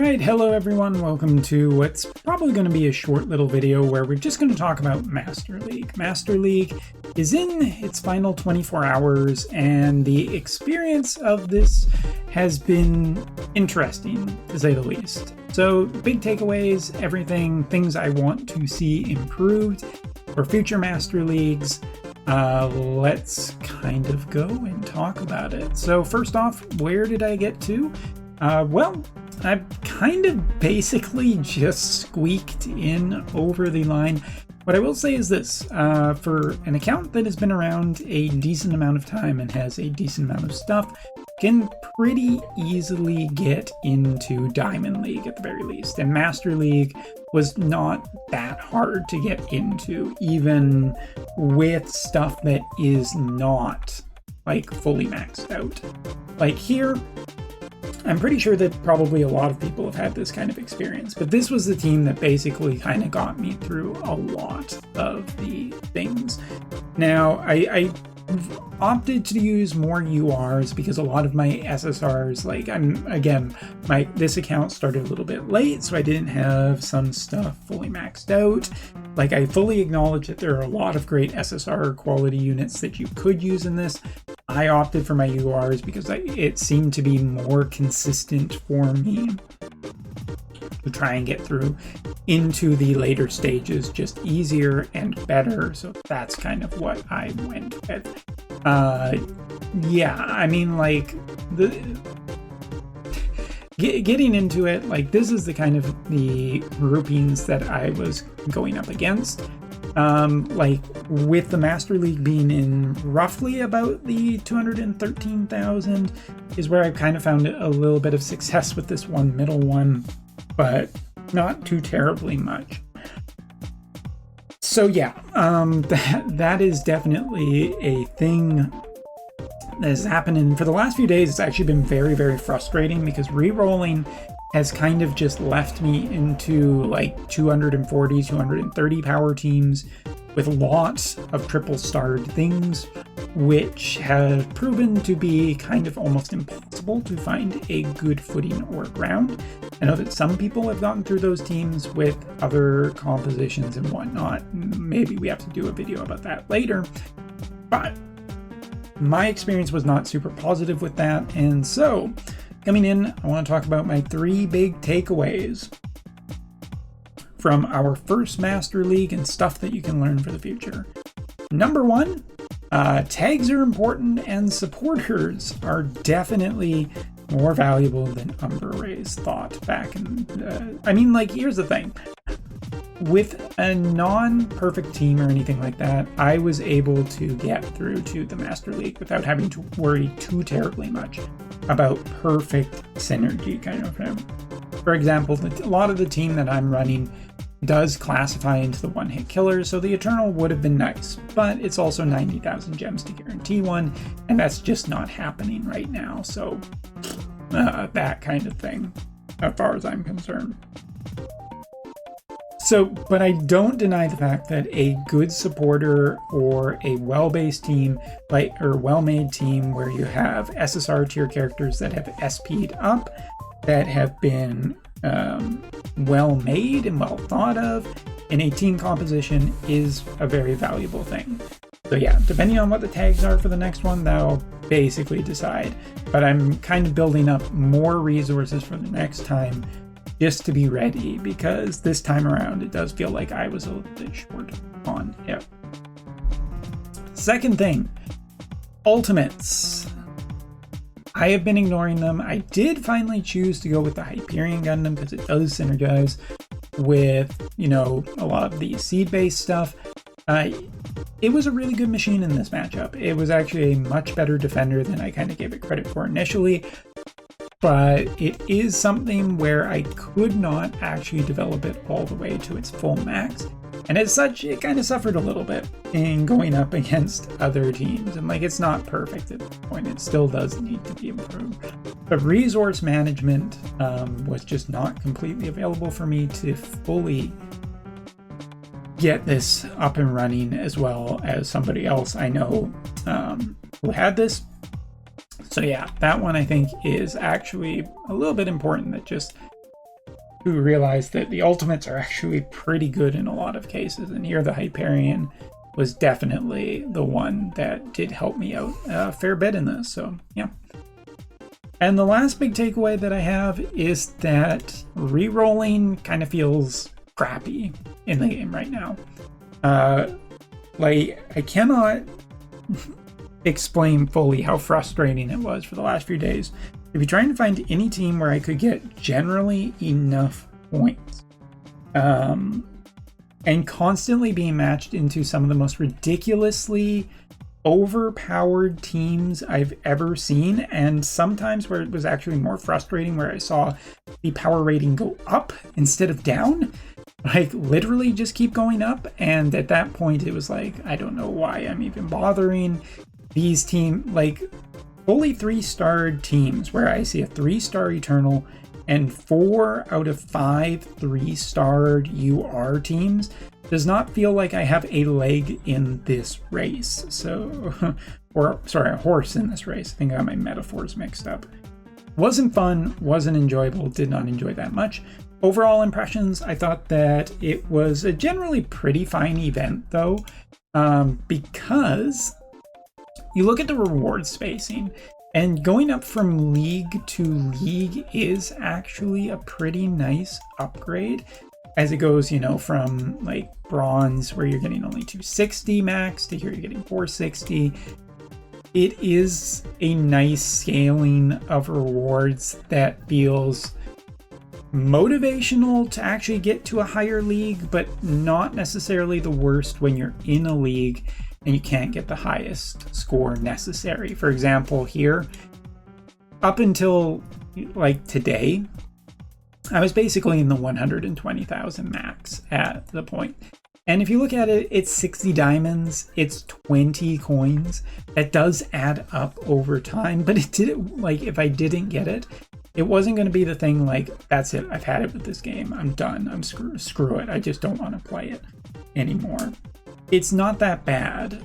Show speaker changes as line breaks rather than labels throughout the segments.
Right, hello everyone, welcome to what's probably going to be a short little video where we're just going to talk about Master League. Master League is in its final 24 hours and the experience of this has been interesting, to say the least. So, big takeaways, everything, things I want to see improved for future Master Leagues. Let's kind of go and talk about it. So first off, where did I get to? Well, I've kind of basically just squeaked in over the line. What I will say is this, for an account that has been around a decent amount of time and has a decent amount of stuff, can pretty easily get into Diamond League at the very least. And Master League was not that hard to get into, even with stuff that is not like fully maxed out. Like here, I'm pretty sure that probably a lot of people have had this kind of experience, but this was the team that basically kind of got me through a lot of the things. Now, I opted to use more URs because a lot of my SSRs, like this account started a little bit late, so I didn't have some stuff fully maxed out. Like, I fully acknowledge that there are a lot of great SSR quality units that you could use in this. I opted for my URs because it seemed to be more consistent for me to try and get through into the later stages just easier and better. So that's kind of what I went with. Yeah, I mean, like, getting into it, like, this is the kind of the groupings that I was going up against. Like, with the Master League being in roughly about the 213,000 is where I've kind of found a little bit of success with this one middle one, but not too terribly much. So yeah, that is definitely a thing that has happened. And for the last few days, it's actually been very, very frustrating because re-rolling has kind of just left me into like 240, 230 power teams with lots of triple starred things, which have proven to be kind of almost impossible to find a good footing or ground. I know that some people have gotten through those teams with other compositions and whatnot. Maybe we have to do a video about that later, but my experience was not super positive with that. And so coming in, I want to talk about my 3 big takeaways from our first Master League and stuff that you can learn for the future. Number 1, tags are important and supporters are definitely more valuable than Umbra Rays thought back in... I mean, like, here's the thing. With a non-perfect team or anything like that, I was able to get through to the Master League without having to worry too terribly much about perfect synergy kind of thing. For example, a lot of the team that I'm running does classify into the one-hit killers, so the Eternal would have been nice, but it's also 90,000 gems to guarantee one, and that's just not happening right now, so that kind of thing, as far as I'm concerned. So, but I don't deny the fact that a good supporter or a well-based team, or well-made team where you have SSR tier characters that have SP'd up, that have been well-made and well thought of in a team composition is a very valuable thing. So yeah, depending on what the tags are for the next one, that'll basically decide. But I'm kind of building up more resources for the next time just to be ready, because this time around it does feel like I was a little bit short on it. Second thing, ultimates. I have been ignoring them. I did finally choose to go with the Hyperion Gundam because it does synergize with, you know, a lot of the seed-based stuff. It was a really good machine in this matchup. It was actually a much better defender than I kind of gave it credit for initially. But it is something where I could not actually develop it all the way to its full max. And as such, it kind of suffered a little bit in going up against other teams. And like, it's not perfect at this point. It still does need to be improved. But resource management was just not completely available for me to fully get this up and running as well as somebody else I know who had this. So yeah, that one I think is actually a little bit important, that just who realized that the ultimates are actually pretty good in a lot of cases. And here the Hyperion was definitely the one that did help me out a fair bit in this. So yeah. And the last big takeaway that I have is that re-rolling kind of feels crappy in the game right now. Like, I cannot explain fully how frustrating it was for the last few days to be trying to find any team where I could get generally enough points. And constantly being matched into some of the most ridiculously overpowered teams I've ever seen, and sometimes where it was actually more frustrating, where I saw the power rating go up instead of down, like literally just keep going up. And at that point it was like, I don't know why I'm even bothering. These like fully 3-starred teams where I see a 3-star Eternal and 4 out of 5 3-starred UR teams does not feel like I have a leg in this race. So, or sorry, a horse in this race. I think I got my metaphors mixed up. Wasn't fun, wasn't enjoyable, did not enjoy that much. Overall impressions, I thought that it was a generally pretty fine event though, because you look at the reward spacing, and going up from league to league is actually a pretty nice upgrade. As it goes, you know, from like bronze, where you're getting only 260 max, to here you're getting 460. It is a nice scaling of rewards that feels motivational to actually get to a higher league, but not necessarily the worst when you're in a league and you can't get the highest score necessary. For example, here, up until like today, I was basically in the 120,000 max at the point. And if you look at it, it's 60 diamonds, it's 20 coins. That does add up over time, but it didn't, like, if I didn't get it, it wasn't going to be the thing like, that's it, I've had it with this game, I'm done, I'm screw it, I just don't want to play it anymore. It's not that bad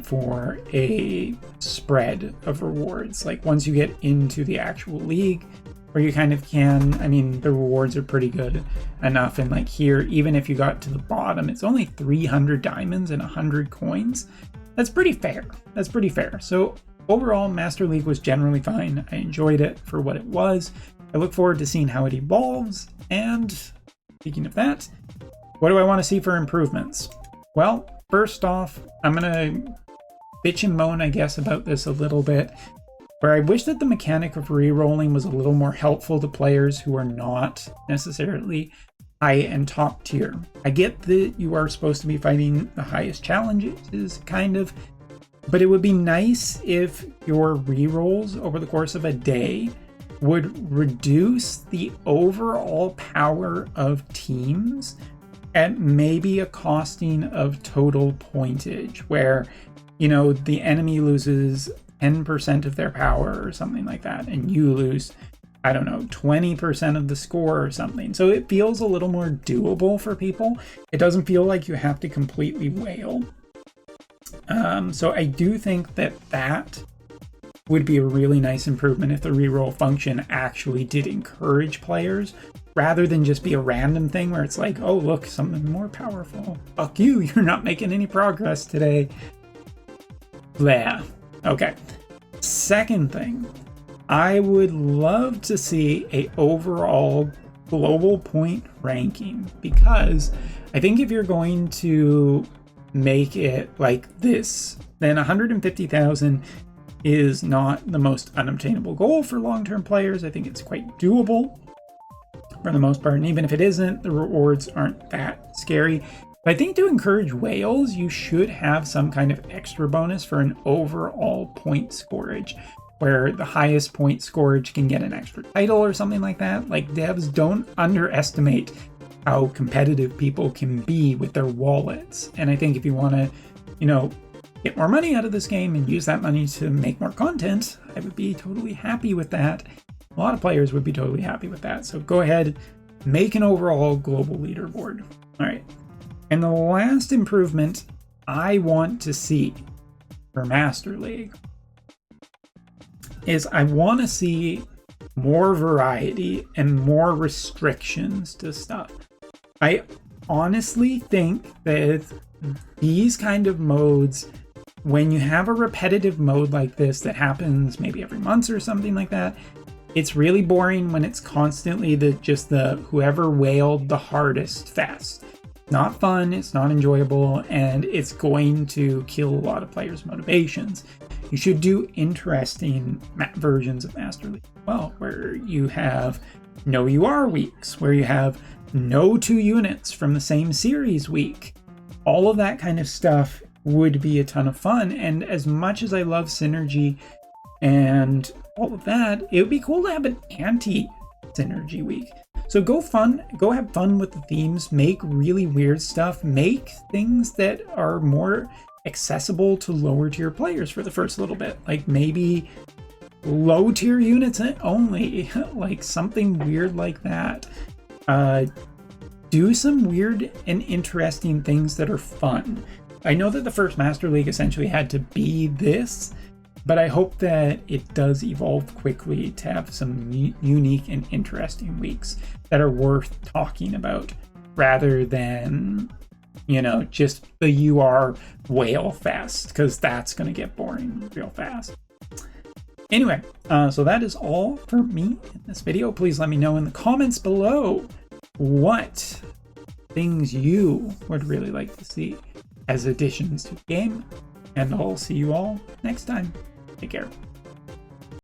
for a spread of rewards. Like, once you get into the actual league, where you kind of can, I mean, the rewards are pretty good enough. And like here, even if you got to the bottom, it's only 300 diamonds and 100 coins. That's pretty fair. That's pretty fair. So overall, Master League was generally fine. I enjoyed it for what it was. I look forward to seeing how it evolves. And speaking of that, what do I want to see for improvements? Well, first off, I'm going to bitch and moan, I guess, about this a little bit, where I wish that the mechanic of re-rolling was a little more helpful to players who are not necessarily high and top tier. I get that you are supposed to be fighting the highest challenges, kind of, but it would be nice if your re-rolls over the course of a day would reduce the overall power of teams at maybe a costing of total pointage, where, you know, the enemy loses 10% of their power or something like that, and you lose, I don't know, 20% of the score or something. So it feels a little more doable for people. It doesn't feel like you have to completely wail. So I do think that that would be a really nice improvement if the reroll function actually did encourage players, rather than just be a random thing where it's like, oh, look, something more powerful. Fuck you, you're not making any progress today. Blah. Okay. Second thing, I would love to see a overall global point ranking, because I think if you're going to make it like this, then 150,000 is not the most unobtainable goal for long-term players. I think it's quite doable for the most part, and even if it isn't, the rewards aren't that scary. But I think to encourage whales, you should have some kind of extra bonus for an overall point scorage, where the highest point scorage can get an extra title or something like that. Like, devs, don't underestimate how competitive people can be with their wallets. And I think if you want to, you know, get more money out of this game and use that money to make more content, I would be totally happy with that. A lot of players would be totally happy with that. So go ahead, make an overall global leaderboard. All right. And the last improvement I want to see for Master League is I want to see more variety and more restrictions to stuff. I honestly think that these kind of modes, when you have a repetitive mode like this that happens maybe every month or something like that, it's really boring when it's constantly just the whoever wailed the hardest fest. Not fun, it's not enjoyable, and it's going to kill a lot of players' motivations. You should do interesting versions of Master League as well, where you have no UR weeks, where you have no 2 units from the same series week. All of that kind of stuff would be a ton of fun, and as much as I love synergy and all of that, it would be cool to have an anti-synergy week. So go have fun with the themes, make really weird stuff, make things that are more accessible to lower tier players for the first little bit. Like maybe low tier units only, like something weird like that. Do some weird and interesting things that are fun. I know that the first Master League essentially had to be this, but I hope that it does evolve quickly to have some unique and interesting weeks that are worth talking about, rather than, you know, just the UR whale fest, because that's going to get boring real fast. Anyway, so that is all for me in this video. Please let me know in the comments below what things you would really like to see as additions to the game, and I'll see you all next time. Take care.